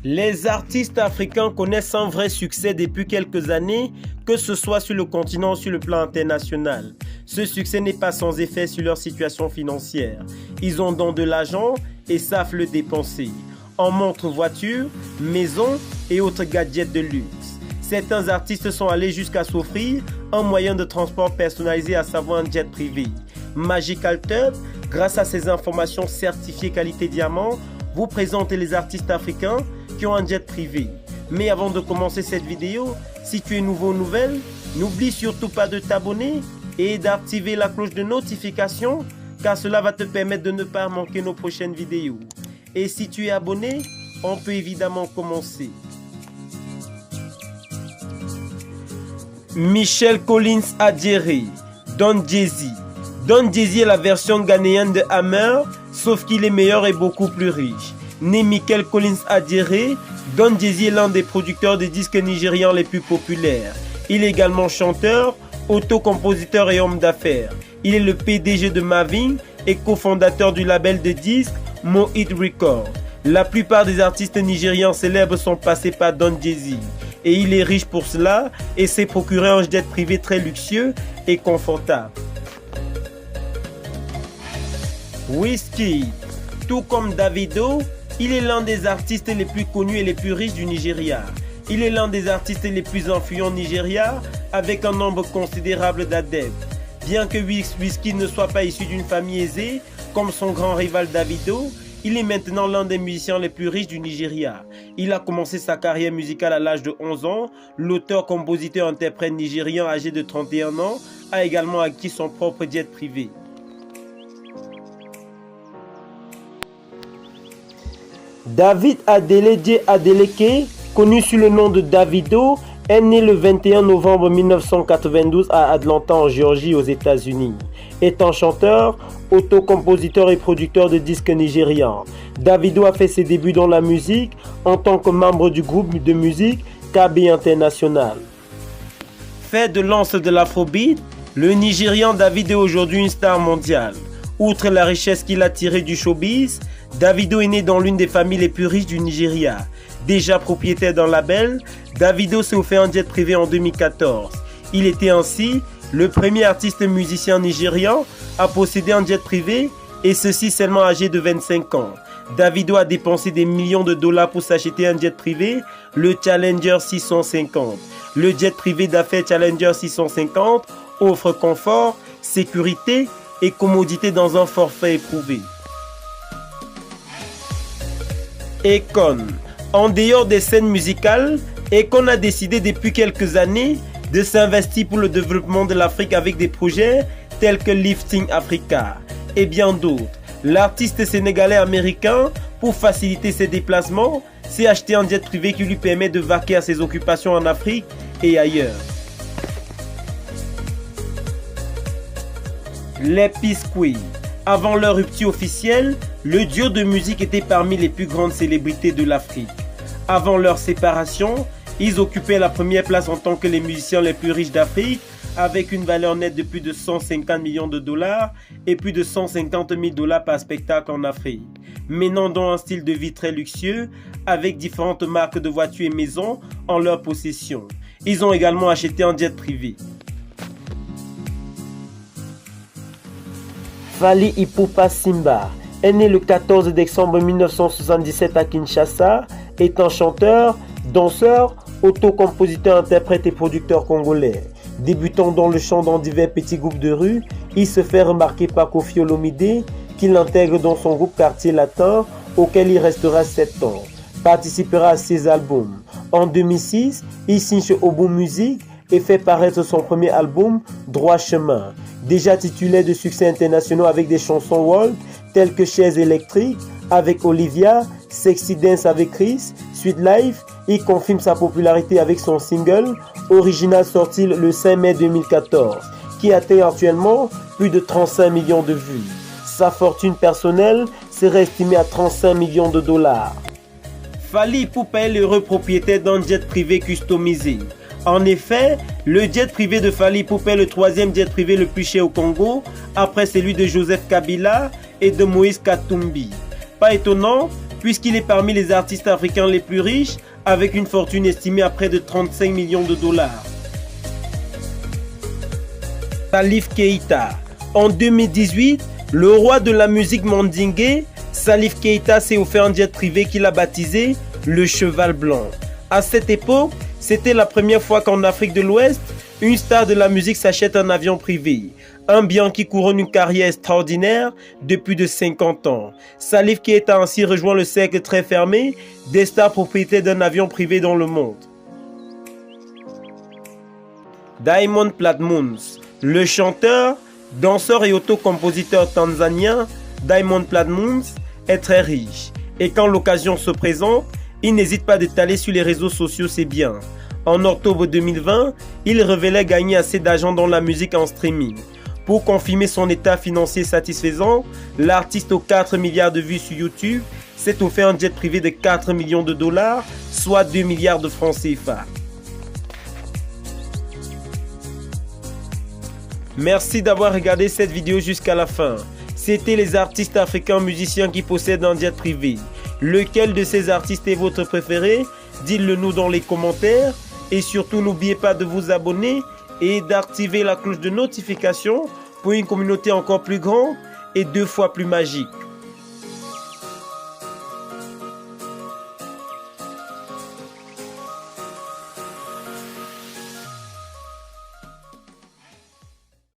Les artistes africains connaissent un vrai succès depuis quelques années, que ce soit sur le continent ou sur le plan international. Ce succès n'est pas sans effet sur leur situation financière. Ils ont donc de l'argent et savent le dépenser. En montres, voitures, maisons et autres gadgets de luxe. Certains artistes sont allés jusqu'à s'offrir un moyen de transport personnalisé, à savoir un jet privé. Magical Tube, grâce à ses informations certifiées qualité diamant, vous présente les artistes africains qui ont un jet privé. Mais avant de commencer cette vidéo, si tu es nouveau ou nouvelle, n'oublie surtout pas de t'abonner et d'activer la cloche de notification, car cela va te permettre de ne pas manquer nos prochaines vidéos. Et si tu es abonné, on peut évidemment commencer. Michel Collins Adjere, Don Jazzy. Don Jazzy est la version ghanéenne de Hammer, sauf qu'il est meilleur et beaucoup plus riche. Né Michel Collins Adjere, Don Jazzy est l'un des producteurs de disques nigérians les plus populaires. Il est également chanteur, auto-compositeur et homme d'affaires. Il est le PDG de Mavin et cofondateur du label de disques Mo Hit Records. La plupart des artistes nigérians célèbres sont passés par Don Jazzy. Et il est riche pour cela et s'est procuré un jet privé très luxueux et confortable. Wizkid, tout comme Davido, il est l'un des artistes les plus connus et les plus riches du Nigeria. Il est l'un des artistes les plus influents au Nigeria, avec un nombre considérable d'adeptes. Bien que Wizkid ne soit pas issu d'une famille aisée, comme son grand rival Davido, il est maintenant l'un des musiciens les plus riches du Nigeria. Il a commencé sa carrière musicale à l'âge de 11 ans. L'auteur, compositeur, interprète nigérian âgé de 31 ans a également acquis son propre jet privé. David Adeleke Adeleke, connu sous le nom de Davido, est né le 21 novembre 1992 à Atlanta en Géorgie aux États-Unis. Étant chanteur, auto-compositeur et producteur de disques nigérians, Davido a fait ses débuts dans la musique en tant que membre du groupe de musique KB International. Fait de lance de l'afrobeat, le Nigérian Davido est aujourd'hui une star mondiale. Outre la richesse qu'il a tirée du showbiz, Davido est né dans l'une des familles les plus riches du Nigeria. Déjà propriétaire d'un label, Davido s'est offert un jet privé en 2014. Il était ainsi le premier artiste musicien nigérian à posséder un jet privé, et ceci seulement âgé de 25 ans. Davido a dépensé des millions de dollars pour s'acheter un jet privé, le Challenger 650. Le jet privé d'affaires Challenger 650 offre confort, sécurité et commodité dans un forfait éprouvé. Akon. En dehors des scènes musicales, Akon a décidé depuis quelques années de s'investir pour le développement de l'Afrique avec des projets tels que Lifting Africa et bien d'autres. L'artiste sénégalais américain, pour faciliter ses déplacements, s'est acheté un jet privé qui lui permet de vaquer à ses occupations en Afrique et ailleurs. Les P-Square. Avant leur rupture officielle, le duo de musique était parmi les plus grandes célébrités de l'Afrique. Avant leur séparation, ils occupaient la première place en tant que les musiciens les plus riches d'Afrique, avec une valeur nette de plus de 150 millions de dollars et plus de 150 000 dollars par spectacle en Afrique. Menant dans un style de vie très luxueux, avec différentes marques de voitures et maisons en leur possession. Ils ont également acheté un jet privé. Fally Ipupa Simba est né le 14 décembre 1977 à Kinshasa, étant chanteur, danseur, auto-compositeur, interprète et producteur congolais. Débutant dans le chant dans divers petits groupes de rue, il se fait remarquer par Koffi Olomide, qu'il intègre dans son groupe Quartier Latin, auquel il restera 7 ans. Participera à 6 albums. En 2006, il signe chez Obo Music et fait paraître son premier album, Droit Chemin. Déjà titulaire de succès internationaux avec des chansons world telles que Chaises électriques avec Olivia, Sexy Dance avec Chris, Sweet Life, il confirme sa popularité avec son single Original sorti le 5 mai 2014, qui atteint actuellement plus de 35 millions de vues. Sa fortune personnelle serait estimée à 35 millions de dollars. Fally Ipupa est l'heureux propriétaire d'un jet privé customisé. En effet, le jet privé de Fally Ipupa est le troisième jet privé le plus cher au Congo, après celui de Joseph Kabila et de Moïse Katumbi. Pas étonnant puisqu'il est parmi les artistes africains les plus riches, avec une fortune estimée à près de 35 millions de dollars. Salif Keita. En 2018, le roi de la musique mandingue, Salif Keita s'est offert un jet privé qu'il a baptisé le Cheval Blanc. À cette époque, c'était la première fois qu'en Afrique de l'Ouest, une star de la musique s'achète un avion privé. Un bien qui couronne une carrière extraordinaire de plus de 50 ans. Salif Keita a ainsi rejoint le cercle très fermé des stars propriétaires d'un avion privé dans le monde. Diamond Platnumz. Le chanteur, danseur et autocompositeur tanzanien Diamond Platnumz est très riche. Et quand l'occasion se présente, il n'hésite pas d'étaler sur les réseaux sociaux ses biens. En octobre 2020, il révélait gagner assez d'argent dans la musique en streaming. Pour confirmer son état financier satisfaisant, l'artiste aux 4 milliards de vues sur YouTube s'est offert un jet privé de 4 millions de dollars, soit 2 milliards de francs CFA. Merci d'avoir regardé cette vidéo jusqu'à la fin. C'était les artistes africains musiciens qui possèdent un jet privé. Lequel de ces artistes est votre préféré? Dites-le nous dans les commentaires. Et surtout, n'oubliez pas de vous abonner et d'activer la cloche de notification pour une communauté encore plus grande et 2 fois plus magique.